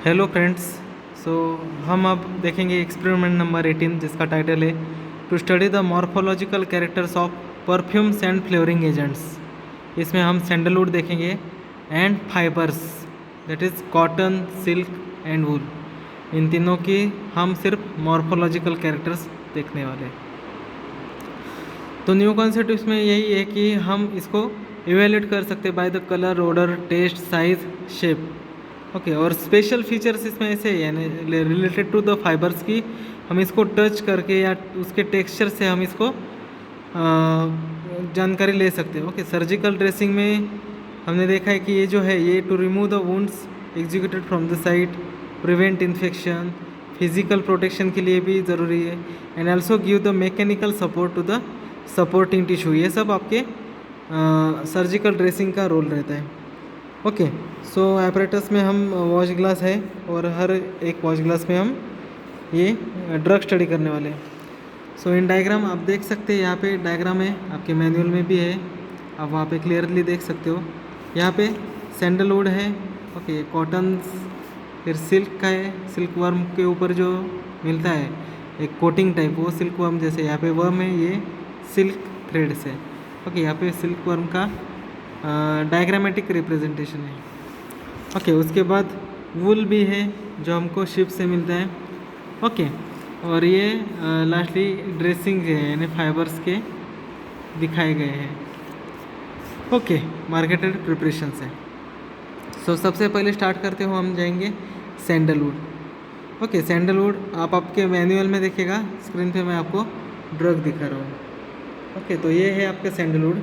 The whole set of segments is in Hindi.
Hello friends. सो हम अब देखेंगे एक्सपेरिमेंट नंबर 18 जिसका टाइटल है to study the morphological characters of perfumes and flavouring agents. इसमें हम सैंडलवुड देखेंगे and fibres that is cotton, silk and wool. इन तीनों की हम सिर्फ मॉर्फोलॉजिकल कैरेक्टर्स देखने वाले हैं। तो न्यू कॉन्सेप्ट इसमें यही है कि हम इसको इवेल्यूएट कर सकते हैं by the colour, odour, taste, size, shape. Okay और स्पेशल फीचर्स इसमें ऐसे यानी रिलेटेड टू द फाइबर्स की हम इसको टच करके या उसके टेक्सचर से हम इसको जानकारी ले सकते हैं। ओके सर्जिकल ड्रेसिंग में हमने देखा है कि ये जो है ये to remove the wounds executed from the site, prevent infection, physical protection के लिए भी ज़रूरी है and also give the mechanical support to the supporting tissue. ये सब आपके सर्जिकल ड्रेसिंग का रोल रहता है। ओके सो एपरेटस में हम वॉश ग्लास है और हर एक वॉश ग्लास में हम ये ड्रग स्टडी करने वाले हैं। सो इन डायग्राम आप देख सकते हैं, यहाँ पे डायग्राम है, आपके मैनुअल में भी है, आप वहाँ पे क्लियरली देख सकते हो। यहाँ पे सैंडलवुड है, ओके कॉटन, फिर सिल्क का है, सिल्क वर्म के ऊपर जो मिलता है एक कोटिंग टाइप वो सिल्क वर्म जैसे यहाँ पे वर्म है, ये सिल्क थ्रेड से। ओके यहाँ पे सिल्क वर्म का डायग्रामेटिक रिप्रेजेंटेशन है। ओके उसके बाद वूल भी है जो हमको शिप से मिलता है। ओके और ये लास्टली ड्रेसिंग है यानी फाइबर्स के दिखाए गए हैं। ओके मार्केटेड प्रिपरेशन से। सो सबसे पहले स्टार्ट करते हो हम जाएंगे सैंडलवुड। ओके सैंडलवुड आप आपके मैनुअल में देखिएगा, स्क्रीन पे मैं आपको ड्रग दिखा रहा हूँ। ओके तो ये है आपका सैंडलवुड,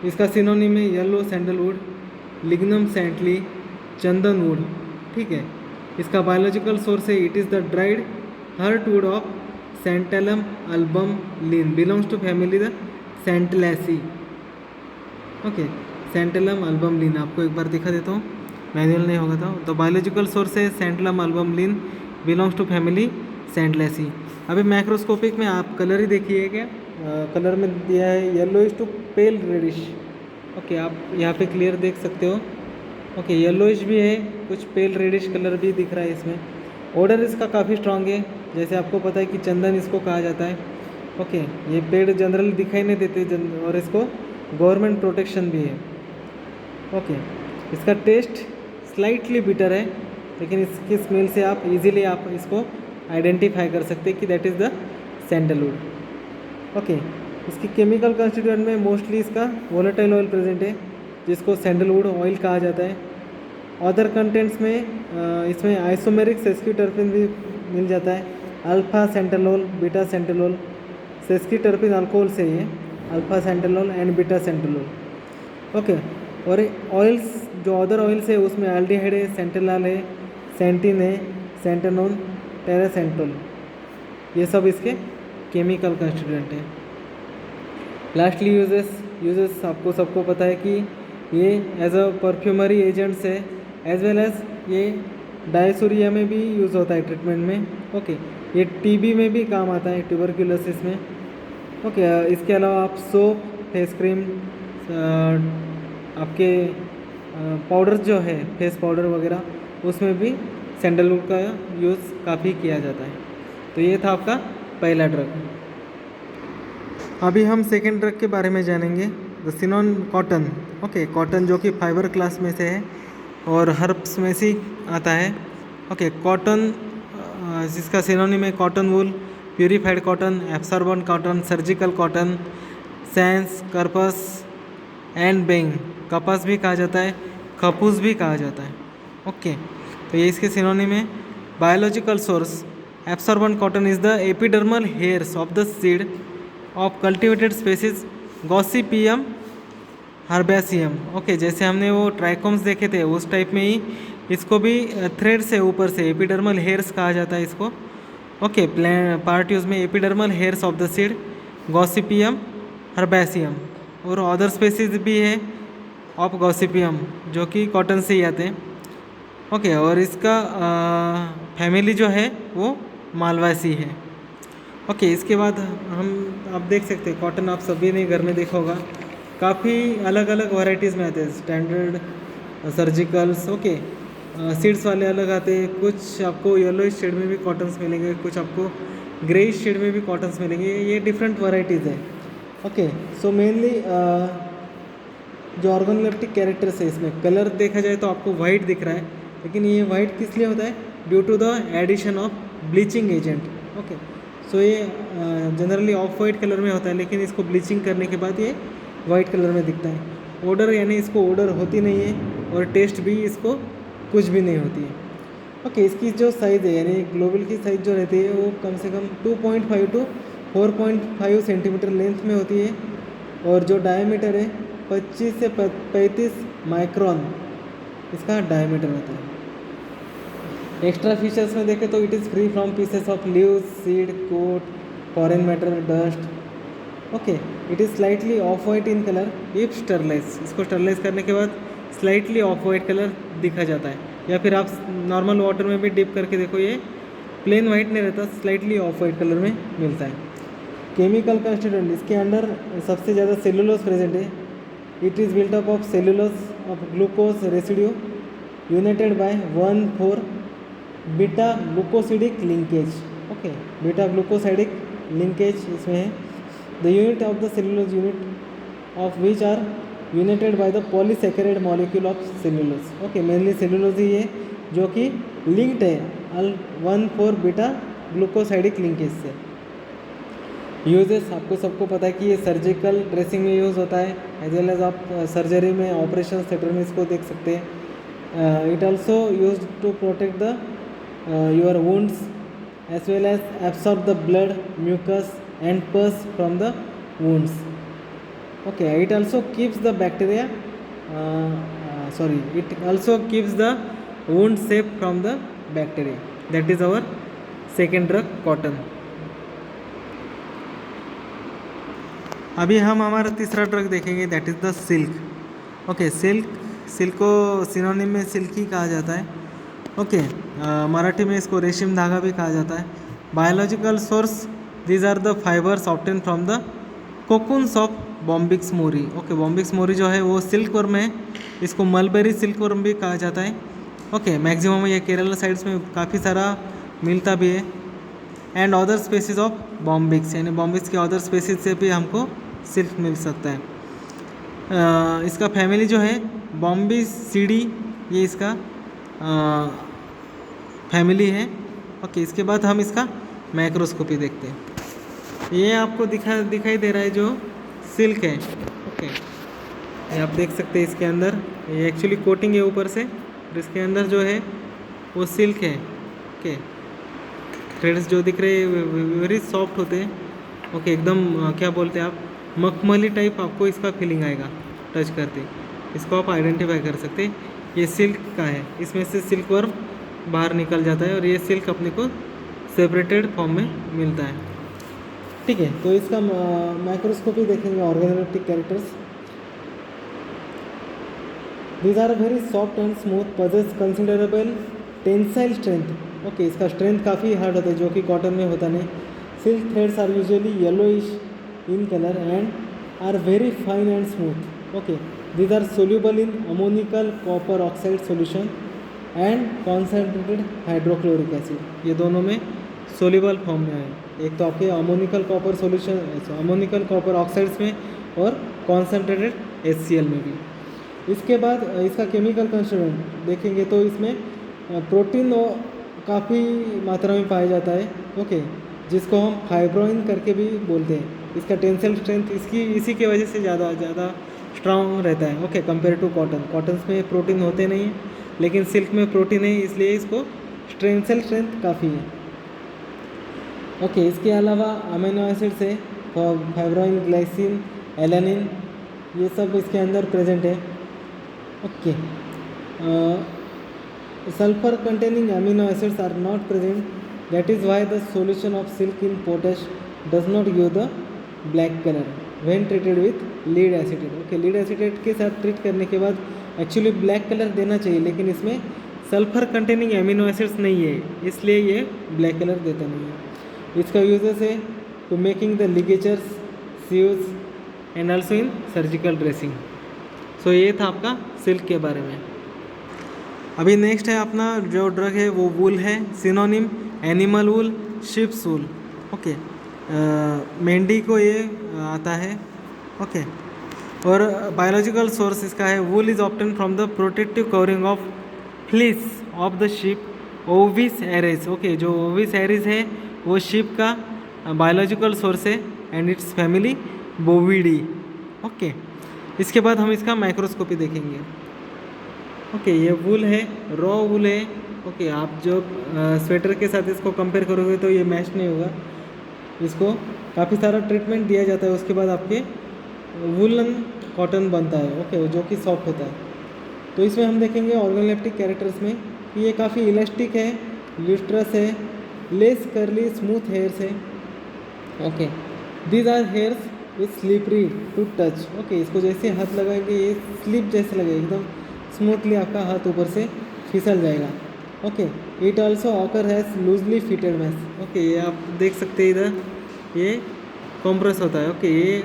इसका सिनोनिम है yellow sandalwood, lignum santali, chandan wood. ठीक है, इसका बायोलॉजिकल सोर्स है it is the dried heart wood of santalum album Linn, belongs to family the Santalaceae. Okay santalum album Linn आपको एक बार दिखा देता हूँ, मैनुअल नहीं होगा तो बायोलॉजिकल सोर्स है santalum album Linn, belongs to family Santalaceae. अभी मैक्रोस्कोपिक में आप कलर ही देखिए क्या, कलर में दिया है yellowish to pale reddish. Okay आप यहाँ पे क्लियर देख सकते हो। ओके येलोइश भी है, कुछ पेल रेडिश कलर भी दिख रहा है इसमें। ऑर्डर इसका काफ़ी स्ट्रांग है, जैसे आपको पता है कि चंदन इसको कहा जाता है। ओके ये पेड़ जनरली दिखाई नहीं देते और इसको गवर्नमेंट प्रोटेक्शन भी है। ओके इसका टेस्ट स्लाइटली बिटर है, लेकिन इसकी स्मेल से आप इजीली आप इसको आइडेंटिफाई कर सकते हैं कि that is the sandalwood. Okay इसकी केमिकल कंस्टिट्यूएंट में मोस्टली इसका वोलेटाइल ऑयल प्रेजेंट है जिसको सैंडलवुड ऑयल कहा जाता है। अदर कंटेंट्स में इसमें आइसोमेरिक सेस्क्यूटर्पिन भी मिल जाता है, अल्फा सेंटेलोल, बीटा सेंटेलोल। सेस्क्यूटर्पिन अल्कोहल से ही है, अल्फा सेंटेलोल एंड बीटा सेंटेलोल। ओके और ऑयल्स जो अदर ऑयल्स है उसमें एल्डिहाइड है, सेंटेनॉल है, सेंटिन है, सेंटेनोन, टेरासेंटोल, ये सब इसके केमिकल कंस्टिट्यूएंट है। लास्टली यूजेस आपको सबको पता है कि ये एज अ परफ्यूमरी एजेंट्स है, एज वेल एज ये डायसूरिया में भी यूज़ होता है ट्रीटमेंट में। ओके ये टीबी में भी काम आता है, ट्यूबरक्यूलोसिस में। ओके इसके अलावा आप सोप, फेस क्रीम, आपके पाउडर जो है फेस पाउडर वगैरह उसमें भी सैंडलवुड का यूज़ काफ़ी किया जाता है। तो ये था आपका पहला ड्रग। अभी हम सेकेंड ड्रग के बारे में जानेंगे, the synonym cotton. Okay cotton जो कि फाइबर क्लास में से है और हर्ब्स में से आता है। ओके कॉटन जिसका सिनोनिम है cotton wool, purified cotton, absorbent cotton, surgical cotton, सैंस, कर्पस एंड बेंग। कपास भी कहा जाता है, खपूस भी कहा जाता है। ओके तो ये इसके सिनोनिम है। Biological source absorbent cotton is the epidermal hairs of the seed of cultivated species gossypium herbaceum. Okay जैसे हमने वो ट्राइकोम्स देखे थे उस टाइप में ही इसको भी थ्रेड से ऊपर से एपिडर्मल हेयर्स कहा जाता है इसको। ओके पार्ट यूज में epidermal hairs of the seed gossypium herbaceum, और अदर स्पेसीज भी है ऑफ गॉसिपियम जो कि कॉटन से ही आते हैं। ओके और इसका फैमिली जो है वो मालवासी है। ओके इसके बाद हम आप देख सकते हैं कॉटन आप सभी ने घर में देखा होगा, काफ़ी अलग अलग वैरायटीज़ में आते हैं, स्टैंडर्ड, सर्जिकल्स। ओके सीड्स वाले अलग आते हैं, कुछ आपको येलो शेड में भी कॉटन्स मिलेंगे, कुछ आपको ग्रे शेड में भी कॉटन्स मिलेंगे, ये डिफरेंट वैरायटीज़ है। ओके, सो मेनली जो ऑर्गेनोलेप्टिक कैरेक्टर्स है, इसमें कलर देखा जाए तो आपको वाइट दिख रहा है, लेकिन ये वाइट किस लिए होता है? Due to the addition of bleaching agent. Okay, so ये जनरली ऑफ वाइट कलर में होता है, लेकिन इसको ब्लीचिंग करने के बाद ये वाइट कलर में दिखता है। ओडर यानी इसको ओडर होती नहीं है, और टेस्ट भी इसको कुछ भी नहीं होती है। ओके, इसकी जो साइज़ है यानी ग्लोबल की साइज़ जो रहती है वो कम से कम 2.5 टू 4.5 सेंटीमीटर लेंथ में होती है, और जो डायमीटर है 25 से 35 माइक्रोन इसका डायमीटर होता है। एक्स्ट्रा फीचर्स में देखें तो it is free from pieces of leaves, seed, coat, foreign matter, dust. Okay, it is slightly off white in colour if sterilise. इसको स्टरलाइज करने के बाद स्लाइटली ऑफ वाइट कलर दिखा जाता है, या फिर आप नॉर्मल वाटर में भी डिप करके देखो, ये प्लेन वाइट नहीं रहता, स्लाइटली ऑफ वाइट कलर में मिलता है। केमिकल कंस्टिट्यूएंट, इसके अंदर सबसे ज़्यादा सेलुलोज प्रेजेंट है। It is built up of cellulose of glucose residue united by 1,4 beta glucosidic linkage. Okay, beta glucosidic linkage इसमें है। The unit of the cellulose unit of which are united by the polysaccharide molecule of cellulose. Okay, mainly cellulose ही है जो कि लिंक्ड है 1,4 बीटा ग्लूकोसाइडिक लिंकेज से। यूजेस आपको सबको पता है कि ये सर्जिकल ड्रेसिंग में यूज़ होता है, एज वेल एज आप सर्जरी में, ऑपरेशन थिएटर में इसको देख सकते हैं। It also use to protect the your wounds as well as absorb the blood, mucus and pus from the wounds. Okay, it also keeps the bacteria it also keeps the wound safe from the bacteria. That is our second drug, cotton. अभी हम हमारा तीसरा ड्रग देखेंगे, that is the silk. Okay, silk को सिनोनिम में सिल्क ही कहा जाता है। ओके, मराठी में इसको रेशम धागा भी कहा जाता है। Biological source, these are the fibres obtain from the cocoons of bombyx mori. Okay, bombyx mori जो है वो सिल्क वर्म है, इसको मलबेरी सिल्क वर्म भी कहा जाता है। ओके, मैक्सिमम ये केरला साइड्स में काफ़ी सारा मिलता भी है। And other species of Bombyx, यानी बॉम्बिक्स के अदर स्पेसीज से भी हमको सिल्क मिल सकता है। इसका फैमिली जो है बॉम्बिसीडी, ये इसका फैमिली है। ओके, इसके बाद हम इसका माइक्रोस्कोपी देखते हैं। ये आपको दिखाई दे रहा है जो सिल्क है। ओके, ये आप देख सकते हैं, इसके अंदर ये एक्चुअली कोटिंग है ऊपर से, और इसके अंदर जो है वो सिल्क है। ओके, थ्रेड्स जो दिख रहे हैं वेरी सॉफ्ट होते हैं। ओके, एकदम क्या बोलते हैं आप, मखमली टाइप आपको इसका फीलिंग आएगा टच करते, इसको आप आइडेंटिफाई कर सकते हैं ये सिल्क का है। इसमें से सिल्क वर्म बाहर निकल जाता है, और ये सिल्क अपने को सेपरेटेड फॉर्म में मिलता है। ठीक है, तो इसका माइक्रोस्कोपी देखेंगे, organoleptic characters. These are very soft and smooth, possess considerable tensile strength। Okay, इसका स्ट्रेंथ काफ़ी हार्ड होता है जो कि कॉटन में होता नहीं। Silk threads are usually yellowish in colour and are very fine and smooth. Okay, these are soluble in ammonical copper oxide solution and concentrated hydrochloric acid। ये दोनों में सोल्यूबल फॉर्म में है, एक तो आपके ammoniacal copper solution, ammoniacal copper oxides में, और कॉन्सेंट्रेटेड HCl में भी। इसके बाद इसका केमिकल कंस्टिट्यूएंट देखेंगे तो इसमें प्रोटीन काफ़ी मात्रा में पाया जाता है। ओके, जिसको हम फाइब्रोइन करके भी बोलते हैं। इसका टेंसिल स्ट्रेंथ इसी की वजह से ज़्यादा स्ट्रांग रहता है। ओके, कंपेयर टू कॉटन में प्रोटीन होते नहीं हैं, लेकिन सिल्क में प्रोटीन है, इसलिए इसको टेंसिल स्ट्रेंथ काफ़ी है। ओके, इसके अलावा अमीनो एसिड्स है, फाइब्रोइन, ग्लाइसिन, एलानिन, ये सब इसके अंदर प्रेजेंट है। Okay, sulphur containing amino acids are not present, that is why the solution of silk in potash does not give the black colour when treated with lead acetate. Okay, lead acetate के साथ ट्रीट करने के बाद एक्चुअली ब्लैक कलर देना चाहिए, लेकिन इसमें सल्फर कंटेनिंग अमीनो एसिड्स नहीं है, इसलिए ये ब्लैक कलर देता नहीं है। इसका यूजेस है to making the ligatures, sieves and also in surgical dressing. So ये था आपका सिल्क के बारे में। अभी नेक्स्ट है अपना जो ड्रग है वो वूल है, सिनोनिम एनिमल वूल, शिप्स वूल। ओके, मेंढी को ये आता है। ओके, और बायोलॉजिकल सोर्स इसका है wool is obtain from the protective covering of fleece of the sheep ovis aries. Okay, जो ओविस एरिस है वो शिप का बायोलॉजिकल सोर्स है and its family Bovidae. Okay, इसके बाद हम इसका माइक्रोस्कोपी देखेंगे। ओके, ये वूल है, रॉ वूल है। ओके, आप जो स्वेटर के साथ इसको कंपेयर करोगे तो ये मैच नहीं होगा, इसको काफ़ी सारा ट्रीटमेंट दिया जाता है, उसके बाद आपके वूलन कॉटन बनता है। ओके, जो कि सॉफ्ट होता है। तो इसमें हम देखेंगे ऑर्गेनोलेप्टिक कैरेक्टर्स में कि ये काफ़ी इलास्टिक है, ल्यूस्ट्रस है, लेस करली स्मूथ हेयर्स है। Okay, these are hairs with slippery to touch. Okay, इसको जैसे हाथ लगाएंगे ये स्लिप जैसे लगेगा, एकदम स्मूथली आपका हाथ ऊपर से फिसल जाएगा। Okay, it also occur has loosely fitted mass. Okay, ये आप देख सकते हैं इधर ये कॉम्प्रेस होता है। ओके, ये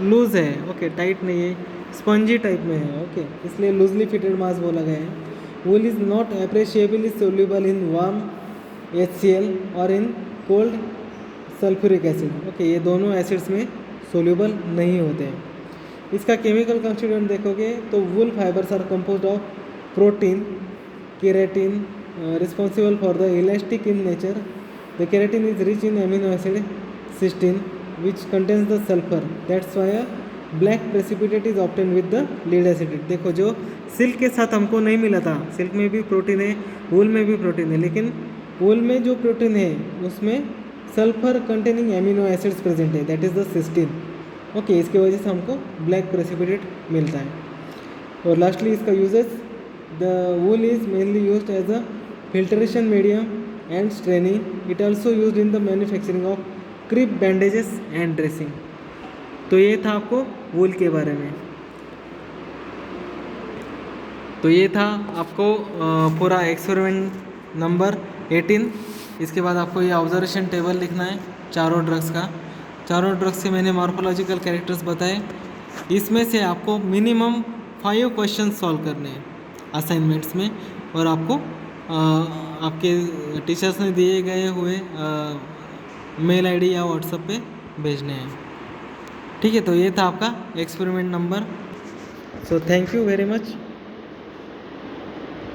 लूज है। ओके, टाइट नहीं है, स्पंजी टाइप में है। ओके, इसलिए लूजली फिटेड मास बोला गया है। Wool is not appreciably soluble in warm HCl और in cold sulphuric acid. Okay, ये दोनों एसिड्स में सोल्यूबल नहीं होते हैं। इसका केमिकल कंस्टिट्यूएंट देखोगे तो wool fibres are composed of protein, keratin responsible for the elastic in nature. The keratin is rich in amino acid cysteine which contains the sulfur, that's why a black precipitate is obtained with the lead acetate। देखो, जो सिल्क के साथ हमको नहीं मिला था, सिल्क में भी प्रोटीन है, वूल में भी प्रोटीन है, लेकिन वूल में जो प्रोटीन है उसमें sulphur containing amino acids present है, that is the cysteine. Okay, इसकी वजह से हमको ब्लैक प्रेसिपिटेट मिलता है। और लास्टली इसका uses, the wool is mainly used as a filtration medium and straining. It also used in the manufacturing of crepe bandages and dressing. तो ये था आपको वूल के बारे में। तो ये था आपको पूरा एक्सपेरिमेंट नंबर 18। इसके बाद आपको ये ऑब्जर्वेशन टेबल लिखना है चारों ड्रग्स का। चारों ड्रग्स से मैंने मॉर्फोलॉजिकल कैरेक्टर्स बताए, इसमें से आपको मिनिमम 5 क्वेश्चन सॉल्व करने हैं असाइनमेंट्स में, और आपको आपके टीचर्स ने दिए गए हुए मेल आईडी या व्हाट्सएप पे भेजने हैं। ठीक है, तो ये था आपका experiment number. So thank you very much.